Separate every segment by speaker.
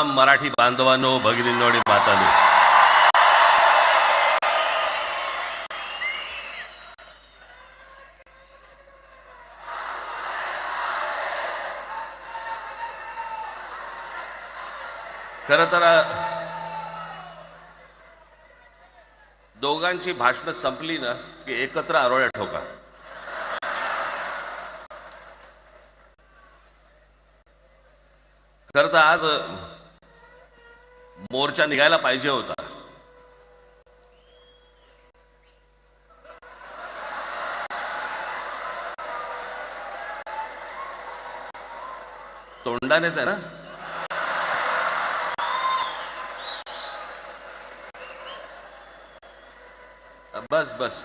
Speaker 1: मराठी बांधवांनो, भगिनींनो आणि मातांनो, खरं तर दोघांची भाषणं संपली ना की एकत्र आरोळ्या ठोका. खरं तर आज मोर्चा निघायला पाहिजे होता. तोंडानेच आहे ना. बस बस,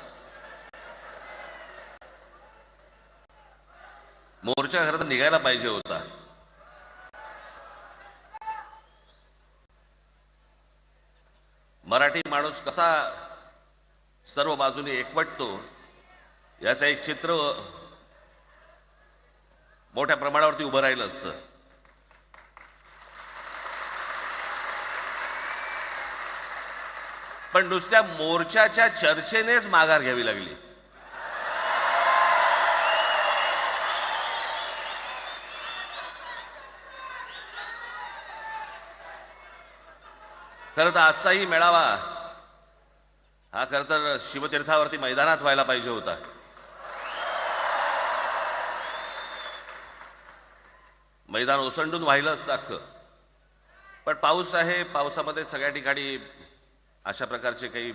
Speaker 1: मोर्चा खरं तर निघायला पाहिजे होता. मराठी माणूस कसा सर्व बाजूने एकवटतो याचं एक चित्र मोठ्या प्रमाणावरती उभं राहिलं असतं. पण नुसत्या मोर्चाच्या चर्चेनेच माघार घ्यावी लागली. खरं तर आजचाही मेळावा हा खरं तर शिवतीर्थावरती मैदानात व्हायला पाहिजे होता. मैदान ओसंडून वाहिलं असतं अख्खं. पण पाऊस आहे, पावसामध्ये सगळ्या ठिकाणी अशा प्रकारचे काही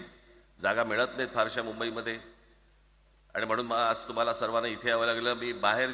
Speaker 1: जागा मिळत नाहीत फारशा मुंबईमध्ये, आणि म्हणून आज तुम्हाला सर्वांना इथे यावं लागलं. मी बाहेर